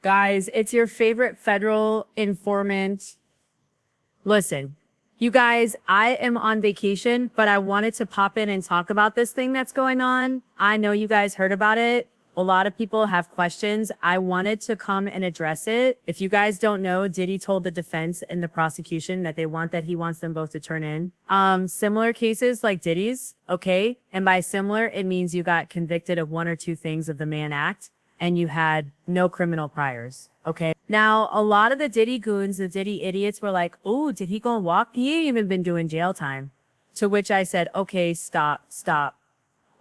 Guys, it's your favorite federal informant. Listen, you guys, I am on vacation, but I wanted to pop in and talk about this thing that's going on. I know you guys heard about it. A lot of people have questions. I wanted to come and address it. If you guys don't know, Diddy told the defense and the prosecution that he wants them both to turn in. Similar cases like Diddy's, okay? And by similar, it means you got convicted of one or two things of the Mann Act and you had no criminal priors, okay? Now, a lot of the Diddy goons, the Diddy idiots were like, oh, did he go walk? He ain't even been doing jail time. To which I said, okay, stop.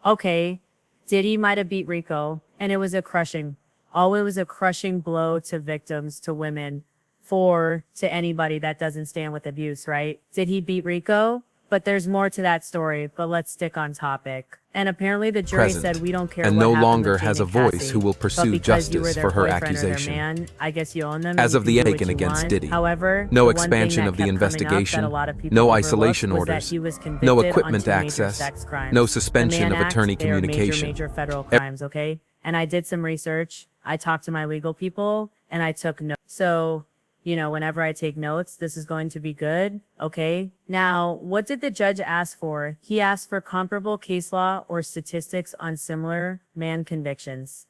Okay, Diddy might have beat Rico, and it was a crushing blow to victims, to women, to anybody that doesn't stand with abuse, right? Did he beat Rico? But there's more to that story, but let's stick on topic. And apparently the jury said we don't care and what no happened longer with has a Jane and voice Cassie, who will but pursue because you were justice their for her boyfriend or their accusation. man, I guess you own them. As and of you the can do Aiken what you against want. Diddy, However, no the one expansion thing of the that kept coming up investigation, that a lot of people no overlooked isolation was that orders, he was convicted no on equipment two major access, sex crimes. no The suspension Mann of Act, attorney they are communication. major federal crimes, okay? And I did some research. I talked to my legal people and I took notes. So, you know, whenever I take notes, this is going to be good. Okay. Now, what did the judge ask for? He asked for comparable case law or statistics on similar Mann convictions.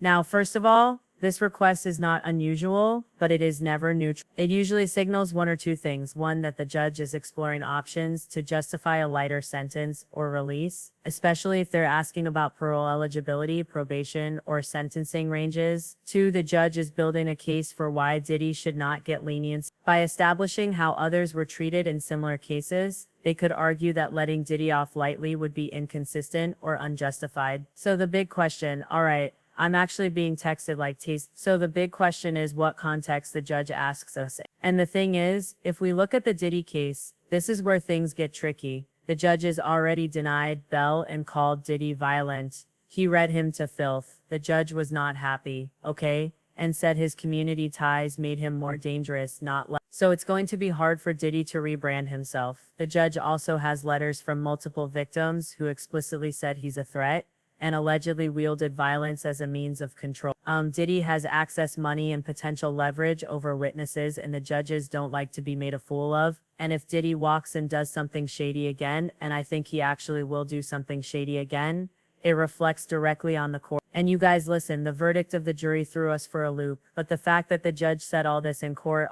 Now, first of all, this request is not unusual, but it is never neutral. It usually signals one or two things. One, that the judge is exploring options to justify a lighter sentence or release, especially if they're asking about parole eligibility, probation, or sentencing ranges. Two, the judge is building a case for why Diddy should not get leniency. By establishing how others were treated in similar cases, they could argue that letting Diddy off lightly would be inconsistent or unjustified. So the big question, all right, I'm actually being texted like taste. So the big question is what context the judge asks us. And the thing is, if we look at the Diddy case, this is where things get tricky. The judges already denied bail and called Diddy violent. He read him to filth. The judge was not happy, okay? And said his community ties made him more dangerous, not less. So it's going to be hard for Diddy to rebrand himself. The judge also has letters from multiple victims who explicitly said he's a threat and allegedly wielded violence as a means of control. Diddy has access, money, and potential leverage over witnesses, and the judges don't like to be made a fool of. And if Diddy walks and does something shady again, and I think he actually will do something shady again, it reflects directly on the court. And you guys listen, the verdict of the jury threw us for a loop, but the fact that the judge said all this in court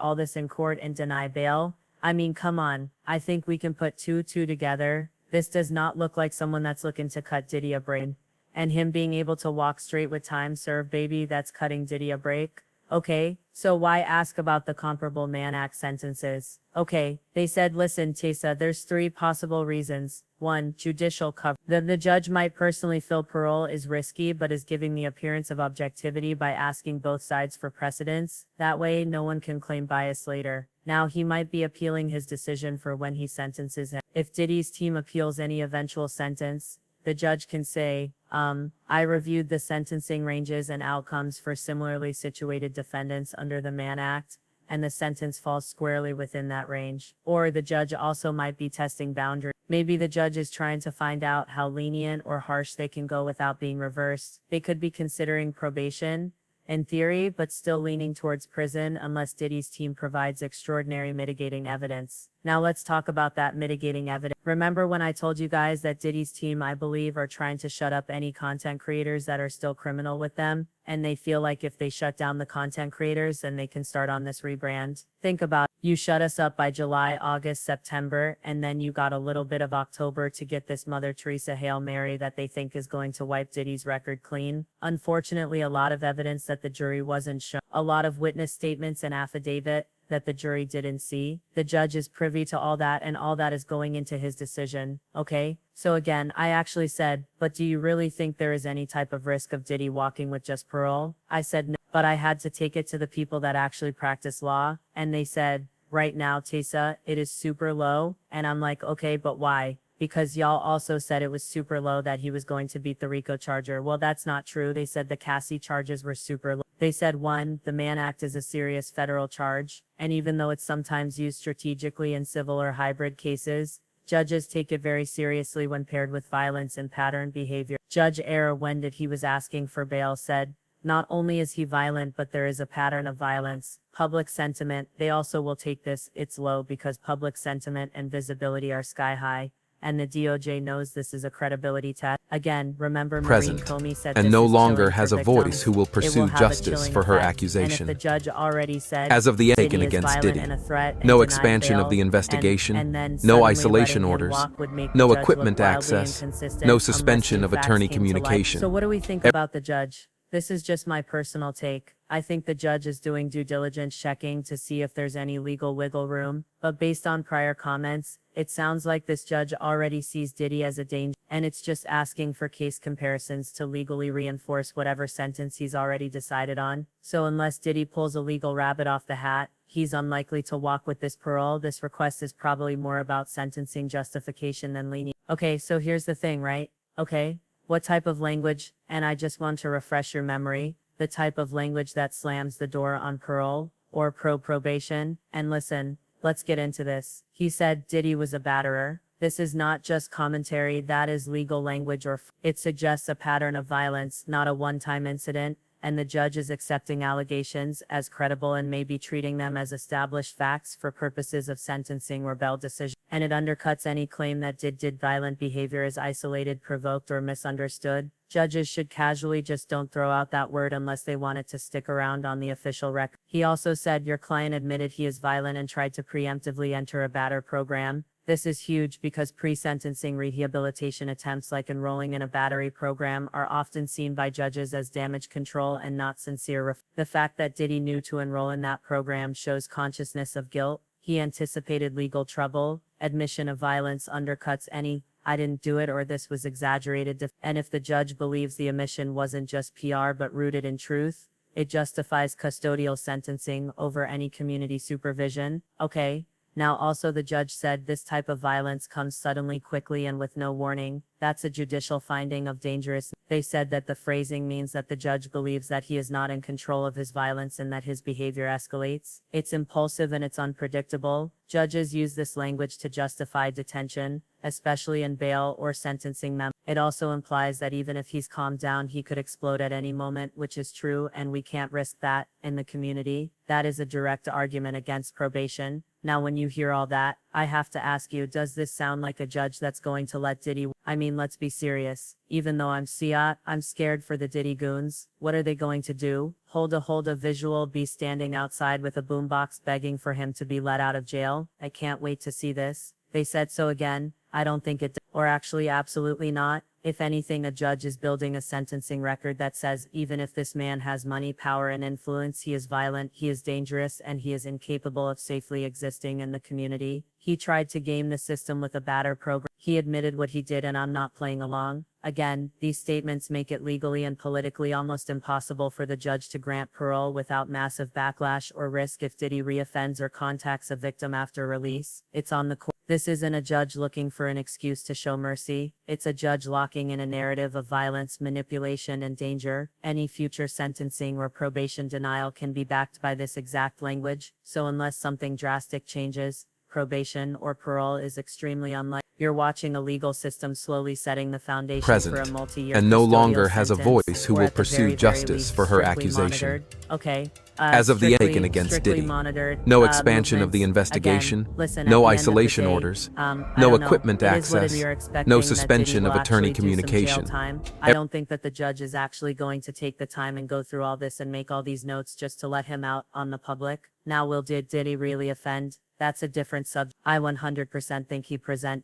and deny bail, I mean, come on. I think we can put two together. This does not look like someone that's looking to cut Diddy a break. And him being able to walk straight with time served, baby, that's cutting Diddy a break. Okay, so why ask about the comparable Mann Act sentences? Okay, they said, listen, Tessa, there's three possible reasons. One, judicial cover. The judge might personally feel parole is risky, but is giving the appearance of objectivity by asking both sides for precedence. That way, no one can claim bias later. Now, he might be appealing his decision for when he sentences him. If Diddy's team appeals any eventual sentence, the judge can say, I reviewed the sentencing ranges and outcomes for similarly situated defendants under the Mann Act, and the sentence falls squarely within that range. Or the judge also might be testing boundaries. Maybe the judge is trying to find out how lenient or harsh they can go without being reversed. They could be considering probation, in theory, but still leaning towards prison unless Diddy's team provides extraordinary mitigating evidence. Now let's talk about that mitigating evidence. Remember when I told you guys that Diddy's team, I believe, are trying to shut up any content creators that are still criminal with them? And they feel like if they shut down the content creators, then they can start on this rebrand. Think about it. You shut us up by July, August, September, and then you got a little bit of October to get this Mother Teresa Hail Mary that they think is going to wipe Diddy's record clean. Unfortunately, a lot of evidence that the jury wasn't shown. A lot of witness statements and affidavit that the jury didn't see. The judge is privy to all that, and all that is going into his decision, okay? So again, I actually said, but do you really think there is any type of risk of Diddy walking with just parole? I said no, but I had to take it to the people that actually practice law, and they said, right now, Tessa, it is super low, and I'm like, okay, but why? Because y'all also said it was super low that he was going to beat the RICO charger. Well, that's not true. They said the Cassie charges were super low. They said, one, the Mann Act is a serious federal charge, and even though it's sometimes used strategically in civil or hybrid cases, judges take it very seriously when paired with violence and pattern behavior. Judge Error, when did he was asking for bail, said, Not only is he violent, but there is a pattern of violence. Public sentiment, they also will take this, it's low because public sentiment and visibility are sky high. And the DOJ knows this is a credibility test. Again, remember Maureen present, Comey said and this no is longer chilling has for a voice victims. who will It pursue have a justice chilling for her effect. accusation. And if the judge already said As of the Diddy aiken is against violent Diddy, and a threat and no denied expansion of bail, the investigation, and then no suddenly isolation letting him orders, walk would make the no judge look equipment wildly access, inconsistent no unless suspension new of facts attorney came to light. communication. So what do we think about the judge? This is just my personal take. I think the judge is doing due diligence checking to see if there's any legal wiggle room, but based on prior comments, it sounds like this judge already sees Diddy as a danger, and it's just asking for case comparisons to legally reinforce whatever sentence he's already decided on. So unless Diddy pulls a legal rabbit off the hat, he's unlikely to walk with this parole. This request is probably more about sentencing justification than lenient. Okay, so here's the thing, right? Okay, what type of language? And I just want to refresh your memory. The type of language that slams the door on parole or probation. And listen, let's get into this. He said Diddy was a batterer. This is not just commentary, that is legal language, or it suggests a pattern of violence, not a one-time incident, and the judge is accepting allegations as credible and may be treating them as established facts for purposes of sentencing or bail decision. And it undercuts any claim that did violent behavior is isolated, provoked, or misunderstood. Judges should casually just don't throw out that word unless they want it to stick around on the official record. He also said your client admitted he is violent and tried to preemptively enter a batter program. This is huge because pre-sentencing rehabilitation attempts like enrolling in a battery program are often seen by judges as damage control and not sincere. The fact that Diddy knew to enroll in that program shows consciousness of guilt. He anticipated legal trouble. Admission of violence undercuts any "I didn't do it" or "this was exaggerated." And if the judge believes the omission wasn't just PR but rooted in truth, it justifies custodial sentencing over any community supervision. Okay. Now also the judge said this type of violence comes suddenly, quickly, and with no warning. That's a judicial finding of dangerous. They said that the phrasing means that the judge believes that he is not in control of his violence and that his behavior escalates. It's impulsive and it's unpredictable. Judges use this language to justify detention, especially in bail or sentencing memos. It also implies that even if he's calmed down, he could explode at any moment, which is true, and we can't risk that in the community. That is a direct argument against probation. Now, when you hear all that, I have to ask you, does this sound like a judge that's going to let Diddy? I mean, let's be serious. Even though I'm SIAT, I'm scared for the Diddy goons. What are they going to do? Hold a visual, be standing outside with a boombox begging for him to be let out of jail? I can't wait to see this. They said so again. I don't think it, or actually absolutely not. If anything, a judge is building a sentencing record that says even if this man has money, power, and influence, he is violent, he is dangerous, and he is incapable of safely existing in the community. He tried to game the system with a batter program. He admitted what he did, and I'm not playing along. Again, these statements make it legally and politically almost impossible for the judge to grant parole without massive backlash or risk if Diddy reoffends or contacts a victim after release. It's on the court. This isn't a judge looking for an excuse to show mercy. It's a judge locking in a narrative of violence, manipulation, and danger. Any future sentencing or probation denial can be backed by this exact language. So unless something drastic changes, probation or parole is extremely unlikely. You're watching a legal system slowly setting the foundation for a multi-year and no custodial longer has a sentence, voice who or will at the pursue very justice least, for her strictly accusation. monitored. Okay. As of the Strictly- aiken against strictly Diddy, monitored, no expansion of the movements. investigation, Again, listen, no at the end of the isolation day, orders, I no don't know. equipment It is what access, you're expecting, no that Diddy suspension will of attorney actually do some jail communication. time. I don't think that the judge is actually going to take the time and go through all this and make all these notes just to let him out on the public. Now, did Diddy really offend? That's a different subject. I 100% think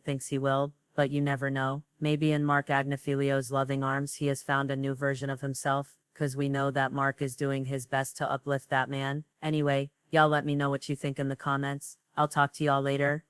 thinks he will, but you never know. Maybe in Mark Agnifilio's loving arms he has found a new version of himself, cause we know that Mark is doing his best to uplift that man. Anyway, y'all let me know what you think in the comments. I'll talk to y'all later.